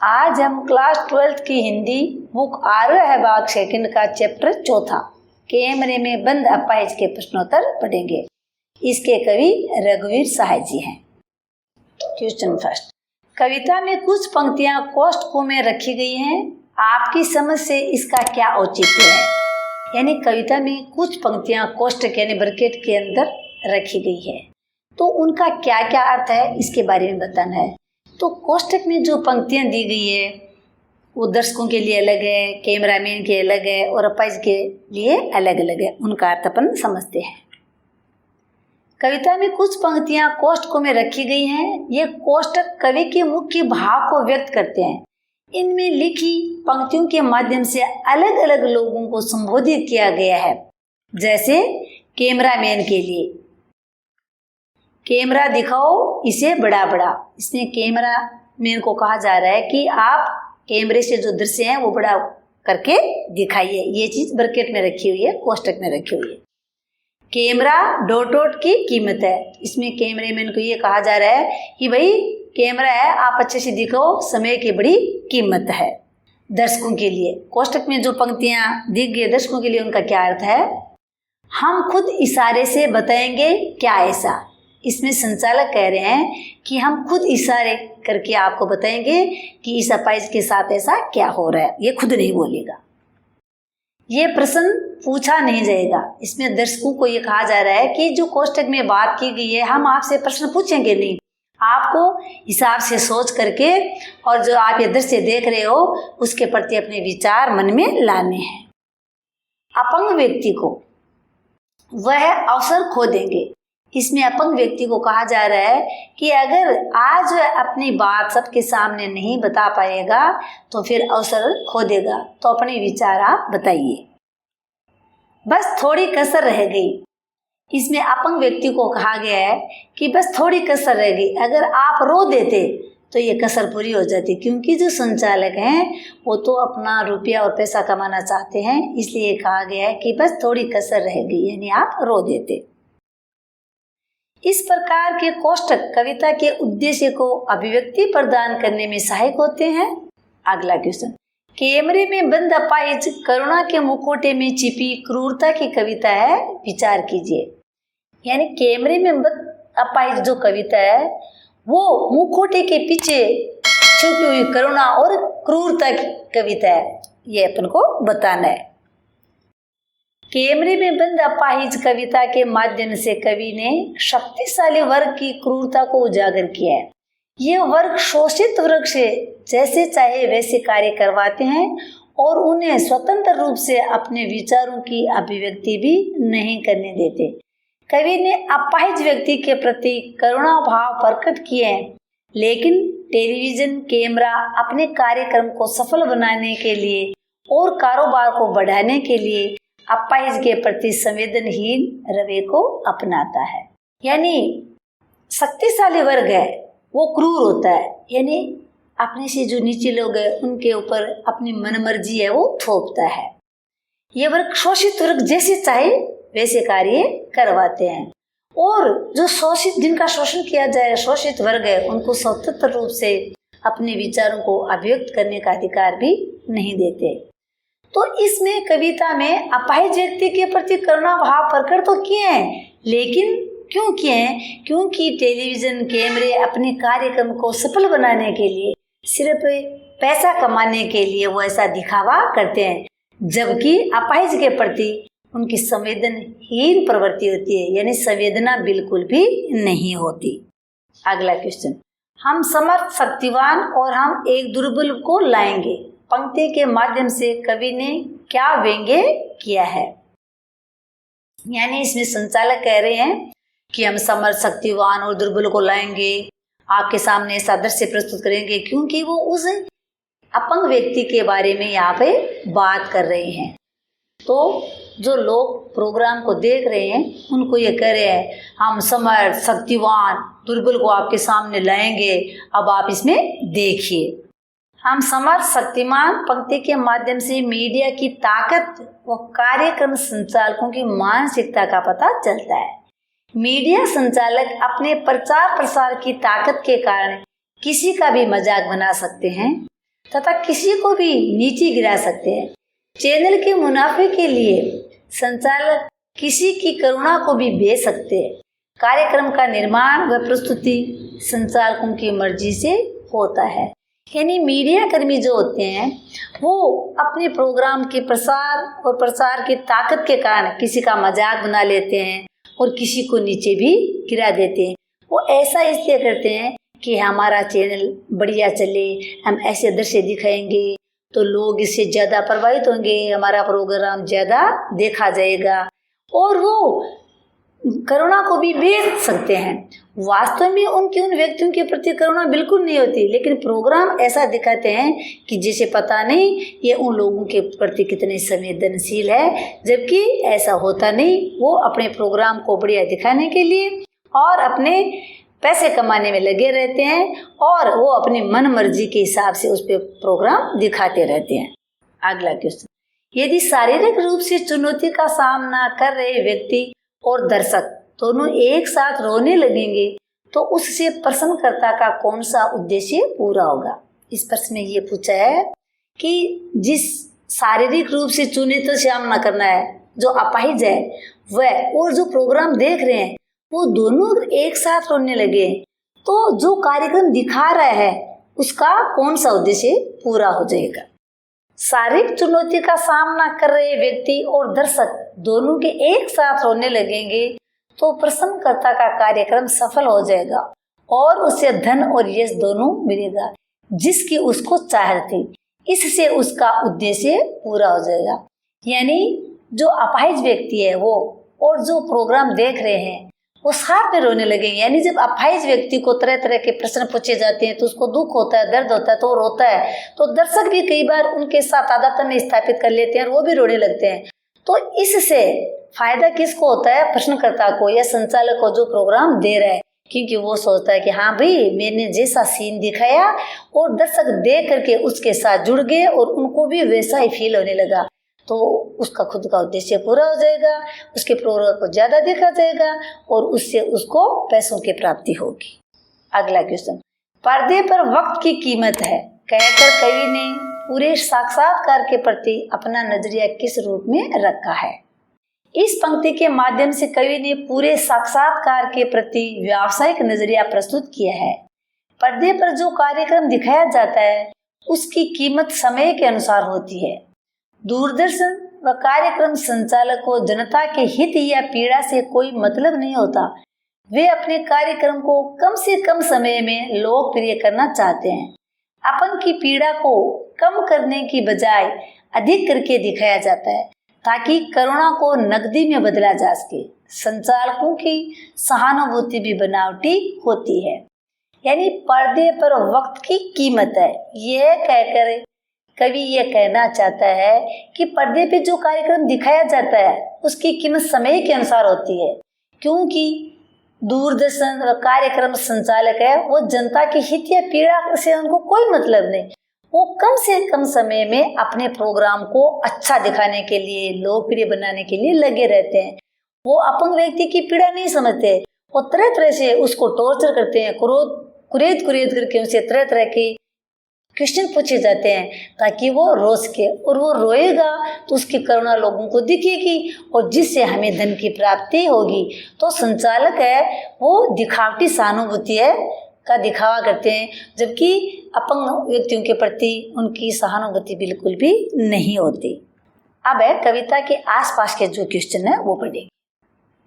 आज हम class 12th की हिंदी बुक आरह भाग सेकंड का चैप्टर चौथा कैमरे में बंद अपाहिज के प्रश्नोत्तर पढ़ेंगे। इसके कवि रघुवीर सहाय जी हैं। क्वेश्चन फर्स्ट, कविता में कुछ पंक्तियां कोष्ठकों में रखी गई हैं, आपकी समझ से इसका क्या औचित्य है। यानी कविता में कुछ पंक्तियां कोष्ठक यानी ब्रैकेट के अंदर रखी गई है, तो उनका क्या क्या अर्थ है इसके बारे में बताना है। तो कोष्ठक में जो पंक्तियां दी गई है वो दर्शकों के लिए अलग है, कैमरामैन के अलग है और अपाहिज के लिए अलग अलग है। उनका अर्थ अपन समझते हैं। कविता में कुछ पंक्तियां कोष्ठकों में रखी गई हैं। ये कोष्ठक कवि के मुख्य भाव को व्यक्त करते हैं। इनमें लिखी पंक्तियों के माध्यम से अलग अलग लोगों को संबोधित किया गया है। जैसे कैमरामैन के लिए, कैमरा दिखाओ इसे बड़ा बड़ा। इसमें कैमरामैन को कहा जा रहा है कि आप कैमरे से जो दृश्य है वो बड़ा करके दिखाइए। ये चीज ब्रैकेट में रखी हुई है, कोष्ठक में रखी हुई है। कैमरा डॉट डॉट की कीमत है। इसमें कैमरामैन को ये कहा जा रहा है कि भाई कैमरा है, आप अच्छे से दिखाओ, समय की बड़ी कीमत है। दर्शकों के लिए कोष्ठक में जो पंक्तियां दी गई दर्शकों के लिए उनका क्या अर्थ है। हम खुद इशारे से बताएंगे क्या ऐसा। इसमें संचालक कह रहे हैं कि हम खुद इशारे करके आपको बताएंगे कि इस अपाहिज के साथ ऐसा क्या हो रहा है। ये खुद नहीं बोलेगा, ये प्रश्न पूछा नहीं जाएगा। इसमें दर्शकों को ये कहा जा रहा है कि जो कोष्ठक में बात की गई है हम आपसे प्रश्न पूछेंगे नहीं, आपको हिसाब से सोच करके और जो आप ये दृश्य देख रहे हो उसके प्रति अपने विचार मन में लाने हैं। अपंग व्यक्ति को वह अवसर खो देंगे। इसमें अपंग व्यक्ति को कहा जा रहा है कि अगर आज वह अपनी बात सबके सामने नहीं बता पाएगा तो फिर अवसर खो देगा। तो अपने विचार आप बताइए। बस थोड़ी कसर रह गई। इसमें अपंग व्यक्ति को कहा गया है कि बस थोड़ी कसर रह गई। अगर आप रो देते तो ये कसर पूरी हो जाती, क्योंकि जो संचालक हैं वो तो अपना रुपया और पैसा कमाना चाहते हैं। इसलिए कहा गया है कि बस थोड़ी कसर रह गई, यानी आप रो देते। इस प्रकार के कोष्ठक कविता के उद्देश्य को अभिव्यक्ति प्रदान करने में सहायक होते हैं। अगला क्वेश्चन, कैमरे में बंद अपाहिज करुणा के मुखौटे में छिपी क्रूरता की कविता है, विचार कीजिए। यानी कैमरे में बंद अपाहिज जो कविता है वो मुखौटे के पीछे छुपी हुई करुणा और क्रूरता की कविता है, ये अपन को बताना है। कैमरे में बंद अपाहिज कविता के माध्यम से कवि ने शक्तिशाली वर्ग की क्रूरता को उजागर किया है। यह वर्ग शोषित वर्ग से जैसे चाहे वैसे कार्य करवाते हैं और उन्हें स्वतंत्र रूप से अपने विचारों की अभिव्यक्ति भी नहीं करने देते। कवि ने अपाहिज व्यक्ति के प्रति करुणा भाव प्रकट किए हैं, लेकिन टेलीविजन कैमरा अपने कार्यक्रम को सफल बनाने के लिए और कारोबार को बढ़ाने के लिए अपाहिज के प्रति संवेदनहीन रवैये को अपनाता है। यानी शक्तिशाली वर्ग है वो क्रूर होता है, यानी अपने से जो नीचे लोग हैं उनके ऊपर अपनी मनमर्जी है वो थोपता है। ये वर्ग शोषित वर्ग जैसे चाहे वैसे कार्य करवाते हैं और जो शोषित जिनका शोषण किया जाए शोषित वर्ग है उनको स्वतंत्र रूप से अपने विचारों को अभिव्यक्त करने का अधिकार भी नहीं देते। तो इसमें कविता में अपाहिज व्यक्ति के प्रति करुणा भाव प्रकट तो किए हैं, लेकिन क्यों किए हैं? क्योंकि टेलीविजन कैमरे अपने कार्यक्रम को सफल बनाने के लिए सिर्फ पैसा कमाने के लिए वो ऐसा दिखावा करते हैं, जबकि अपाहिज के प्रति उनकी संवेदनहीन प्रवृत्ति होती है, यानी संवेदना बिल्कुल भी नहीं होती। अगला क्वेश्चन, हम समर्थ शक्तिवान और हम एक दुर्बल को लाएंगे पंक्ति के माध्यम से कवि ने क्या व्यंग्य किया है। यानी इसमें संचालक कह रहे हैं कि हम समर्थ शक्तिवान और दुर्बल को लाएंगे, आपके सामने ऐसा दृश्य प्रस्तुत करेंगे, क्योंकि वो उस अपंग व्यक्ति के बारे में यहाँ पे बात कर रहे हैं। तो जो लोग प्रोग्राम को देख रहे हैं उनको ये कह रहे हैं हम समर्थ शक्तिवान दुर्बल को आपके सामने लाएंगे, अब आप इसमें देखिए। हम समर्थ शक्तिमान पंक्ति के माध्यम से मीडिया की ताकत व कार्यक्रम संचालकों की मानसिकता का पता चलता है। मीडिया संचालक अपने प्रचार प्रसार की ताकत के कारण किसी का भी मजाक बना सकते हैं तथा किसी को भी नीचे गिरा सकते हैं। चैनल के मुनाफे के लिए संचालक किसी की करुणा को भी बेच सकते हैं। कार्यक्रम का निर्माण व प्रस्तुति संचालकों की मर्जी से होता है। यानी मीडिया कर्मी जो होते हैं वो अपने प्रोग्राम के प्रसार और प्रचार की ताकत के कारण किसी का मजाक बना लेते हैं और किसी को नीचे भी गिरा देते हैं। वो ऐसा इसलिए करते हैं कि हमारा चैनल बढ़िया चले, हम ऐसे दृश्य दिखाएंगे तो लोग इससे ज़्यादा प्रभावित होंगे, हमारा प्रोग्राम ज़्यादा देखा जाएगा, और वो करुणा को भी बेच सकते हैं। वास्तव में उनकी उन व्यक्तियों के प्रति करुणा बिल्कुल नहीं होती, लेकिन प्रोग्राम ऐसा दिखाते हैं कि जिसे पता नहीं ये उन लोगों के प्रति कितने संवेदनशील है, जबकि ऐसा होता नहीं। वो अपने प्रोग्राम को बढ़िया दिखाने के लिए और अपने पैसे कमाने में लगे रहते हैं और वो अपनी मन मर्जी के हिसाब से उस पर प्रोग्राम दिखाते रहते हैं। अगला क्वेश्चन, यदि शारीरिक रूप से चुनौती का सामना कर रहे व्यक्ति और दर्शक दोनों एक साथ रोने लगेंगे तो उससे प्रश्नकर्ता का कौन सा उद्देश्य पूरा होगा। इस प्रश्न में ये पूछा है कि जिस शारीरिक रूप से चुनौती का सामना करना है, जो अपाहिज है वह और जो प्रोग्राम देख रहे हैं वो दोनों एक साथ रोने लगे तो जो कार्यक्रम दिखा रहा है उसका कौन सा उद्देश्य पूरा हो जाएगा। शारीरिक चुनौती का सामना कर रहे व्यक्ति और दर्शक दोनों के एक साथ रोने लगेंगे तो प्रश्नकर्ता का कार्यक्रम सफल हो जाएगा और उसे धन और यश दोनों मिलेगा जिसकी उसको चाहत थी। इससे उसका उद्देश्य पूरा हो जाएगा। यानी जो अपाहिज व्यक्ति है वो और जो प्रोग्राम देख रहे हैं वो साथ में रोने लगेंगे। यानी जब अपाहिज व्यक्ति को तरह तरह के प्रश्न पूछे जाते हैं तो उसको दुख होता है, दर्द होता है, तो वो रोता है, तो दर्शक भी कई बार उनके साथ आदत में स्थापित कर लेते हैं और वो भी रोने लगते हैं। तो इससे फायदा किसको होता है? प्रश्नकर्ता को या संचालक को जो प्रोग्राम दे रहा है, क्योंकि वो सोचता है कि हाँ भाई मैंने जैसा सीन दिखाया और दर्शक देख करके उसके साथ जुड़ गए और उनको भी वैसा ही फील होने लगा, तो उसका खुद का उद्देश्य पूरा हो जाएगा, उसके प्रोग्राम को ज़्यादा देखा जाएगा और उससे उसको पैसों की प्राप्ति होगी। अगला क्वेश्चन, पर्दे पर वक्त की कीमत है कहकर कवि ने पूरे साक्षात्कार के प्रति अपना नजरिया किस रूप में रखा है। इस पंक्ति के माध्यम से कवि ने पूरे साक्षात्कार के प्रति व्यावसायिक नजरिया प्रस्तुत किया है। पर्दे पर जो कार्यक्रम दिखाया जाता है उसकी कीमत समय के अनुसार होती है। दूरदर्शन व कार्यक्रम संचालक को जनता के हित या पीड़ा से कोई मतलब नहीं होता। वे अपने कार्यक्रम को कम से कम समय में लोकप्रिय करना चाहते हैं। अपन की पीड़ा को कम करने की बजाय अधिक करके दिखाया जाता है ताकि करुणा को नकदी में बदला जा सके। संचालकों की सहानुभूति भी बनावटी होती है। यानी पर्दे पर वक्त की कीमत है। यह कहकर कवि यह कहना चाहता है कि पर्दे पे जो कार्यक्रम दिखाया जाता है उसकी कीमत समय के अनुसार होती है, क्योंकि दूरदर्शन व कार्यक्रम संचालक है वो जनता की हित या पीड़ा से उनको कोई मतलब नहीं। वो कम से कम समय में अपने प्रोग्राम को अच्छा दिखाने के लिए, लोकप्रिय बनाने के लिए लगे रहते हैं। वो अपंग व्यक्ति की पीड़ा नहीं समझते, वो तरह तरह से उसको टॉर्चर करते हैं, कुरेद करके उनसे तरह तरह के क्वेश्चन पूछे जाते हैं ताकि वो रो सके, और वो रोएगा तो उसकी करुणा लोगों को दिखेगी और जिससे हमें धन की प्राप्ति होगी। तो संचालक है वो दिखावटी सहानुभूति है का दिखावा करते हैं, जबकि अपंग व्यक्तियों के प्रति उनकी सहानुभूति बिल्कुल भी नहीं होती। अब है कविता के आसपास के जो क्वेश्चन है वो पढ़ेंगे।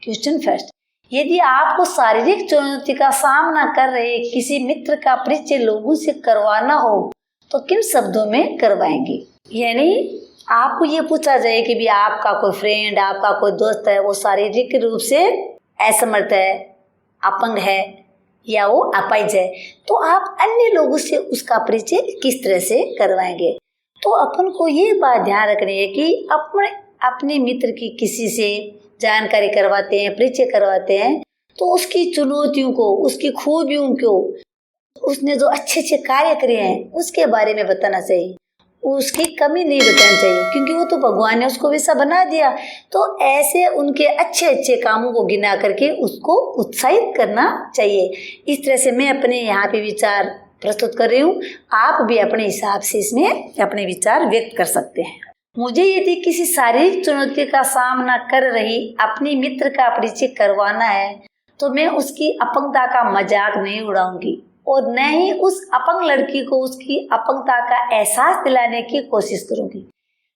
क्वेश्चन फर्स्ट, यदि आपको शारीरिक चुनौती का सामना कर रहे किसी मित्र का परिचय लोगों से करवाना हो तो किन शब्दों में करवाएंगे। यानी आपको ये पूछा जाए कि भी आपका कोई फ्रेंड, आपका कोई दोस्त है वो शारीरिक रूप से असमर्थ है, अपंग है या वो अपाहिज है, तो आप अन्य लोगों से उसका परिचय किस तरह से करवाएंगे। तो अपन को ये बात ध्यान रखनी है कि अपने मित्र की किसी से जानकारी करवाते हैं, परिचय करवाते हैं, तो उसकी चुनौतियों को, उसकी खूबियों को, उसने जो अच्छे अच्छे कार्य करे हैं उसके बारे में बताना चाहिए, उसकी कमी नहीं बतानी चाहिए, क्योंकि वो तो भगवान ने उसको वैसा बना दिया। तो ऐसे उनके अच्छे अच्छे कामों को गिना करके उसको उत्साहित करना चाहिए। इस तरह से मैं अपने यहाँ पे विचार प्रस्तुत कर रही हूँ। आप भी अपने हिसाब से इसमें अपने विचार व्यक्त कर सकते हैं। मुझे यदि किसी शारीरिक चुनौती का सामना कर रही अपनी मित्र का परिचय करवाना है तो मैं उसकी अपंगता का मजाक नहीं उड़ाऊंगी और न ही उस अपंग लड़की को उसकी अपंगता का एहसास दिलाने की कोशिश करूंगी।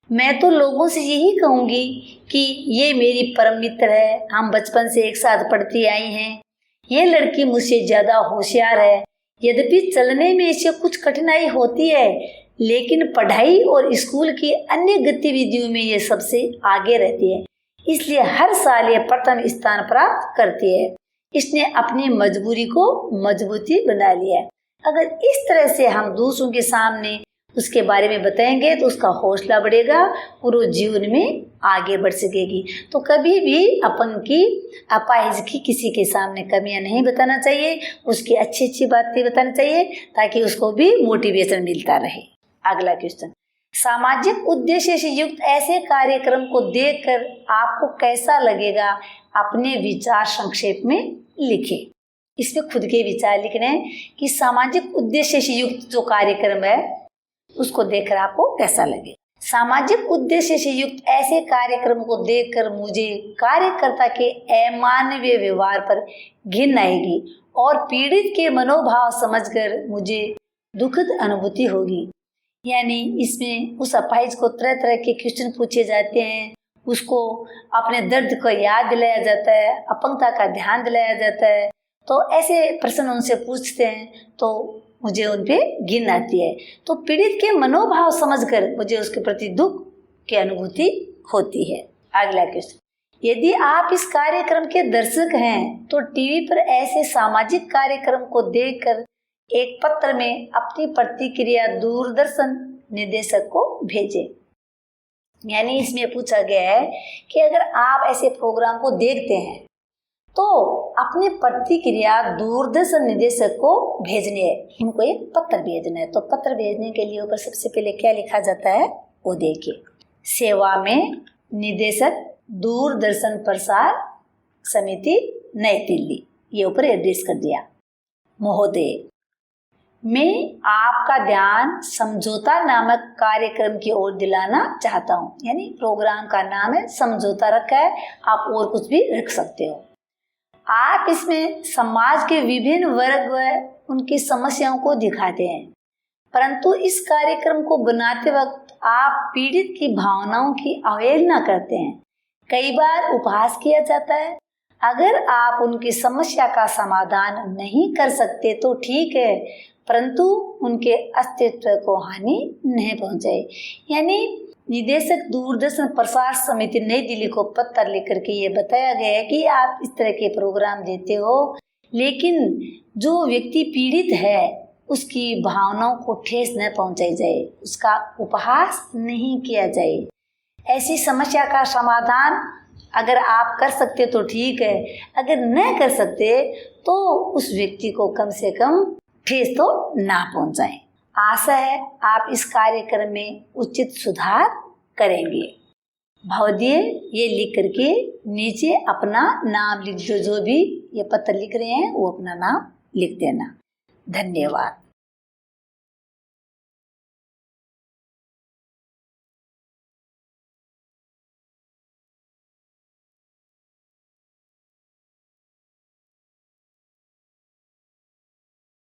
मैं तो लोगों से यही कहूंगी कि ये मेरी परम मित्र है, हम बचपन से एक साथ पढ़ती आई हैं। ये लड़की मुझसे ज़्यादा होशियार है, यद्यपि चलने में इसे कुछ कठिनाई होती है, लेकिन पढ़ाई और स्कूल की अन्य गतिविधियों में ये सबसे आगे रहती है, इसलिए हर साल ये प्रथम स्थान प्राप्त करती है। इसने अपनी मजबूरी को मजबूती बना लिया है। अगर इस तरह से हम दूसरों के सामने उसके बारे में बताएंगे तो उसका हौसला बढ़ेगा और वो जीवन में आगे बढ़ सकेगी। तो कभी भी अपन की अपाहिज की किसी के सामने कमियां नहीं बताना चाहिए, उसकी अच्छी अच्छी बातें बतानी चाहिए ताकि उसको भी मोटिवेशन मिलता रहे। अगला क्वेश्चन, सामाजिक उद्देश्य से युक्त ऐसे कार्यक्रम को देखकर आपको कैसा लगेगा? अपने विचार संक्षेप में लिखें। इसमें खुद के विचार लिखने हैं कि सामाजिक उद्देश्य से युक्त जो कार्यक्रम है उसको देखकर आपको कैसा लगे। सामाजिक उद्देश्य से युक्त ऐसे कार्यक्रम को देखकर मुझे कार्यकर्ता के अमानवीय व्यवहार पर घिन आएगी और पीड़ित के मनोभाव समझकर मुझे दुखद अनुभूति होगी। यानी इसमें उस अपाहिज को तरह तरह के क्वेश्चन पूछे जाते हैं, उसको अपने दर्द को याद दिलाया जाता है, अपंगता का ध्यान दिलाया जाता है। तो ऐसे प्रश्न उनसे पूछते हैं तो मुझे उन पे घिन आती है। तो पीड़ित के मनोभाव समझकर मुझे उसके प्रति दुख की अनुभूति होती है। अगला क्वेश्चन, यदि आप इस कार्यक्रम के दर्शक हैं तो टीवी पर ऐसे सामाजिक कार्यक्रम को देखकर एक पत्र में अपनी प्रतिक्रिया दूरदर्शन निदेशक को भेजें। यानी इसमें पूछा गया है कि अगर आप ऐसे प्रोग्राम को देखते हैं तो अपनी प्रतिक्रिया दूरदर्शन निदेशक को भेजनी है, उनको एक पत्र भेजना है। तो पत्र भेजने के लिए ऊपर सबसे पहले क्या लिखा जाता है वो देखिए। सेवा में निदेशक दूरदर्शन प्रसार समिति नई दिल्ली, ये ऊपर एड्रेस कर दिया। महोदय, मैं आपका ध्यान समझौता नामक कार्यक्रम की ओर दिलाना चाहता हूँ। यानी प्रोग्राम का नाम है समझौता रखा है, आप और कुछ भी रख सकते हो। आप इसमें समाज के विभिन्न वर्ग व उनकी समस्याओं को दिखाते हैं, परंतु इस कार्यक्रम को बनाते वक्त आप पीड़ित की भावनाओं की अवहेलना करते हैं। कई बार उपहास किया जाता है। अगर आप उनकी समस्या का समाधान नहीं कर सकते तो ठीक है, परंतु उनके अस्तित्व को हानि नहीं पहुंचाए। यानी निदेशक दूरदर्शन प्रसार समिति नई दिल्ली को पत्र लिखकर के ये बताया गया है कि आप इस तरह के प्रोग्राम देते हो, लेकिन जो व्यक्ति पीड़ित है उसकी भावनाओं को ठेस न पहुंचाई जाए, उसका उपहास नहीं किया जाए। ऐसी समस्या का समाधान अगर आप कर सकते तो ठीक है, अगर न कर सकते तो उस व्यक्ति को कम से कम ठेस तो ना पहुंचाएं। आशा है आप इस कार्यक्रम में उचित सुधार करेंगे। भवदीय ये लिख करके नीचे अपना नाम लिख दो, जो भी ये पत्र लिख रहे हैं वो अपना नाम लिख देना। धन्यवाद।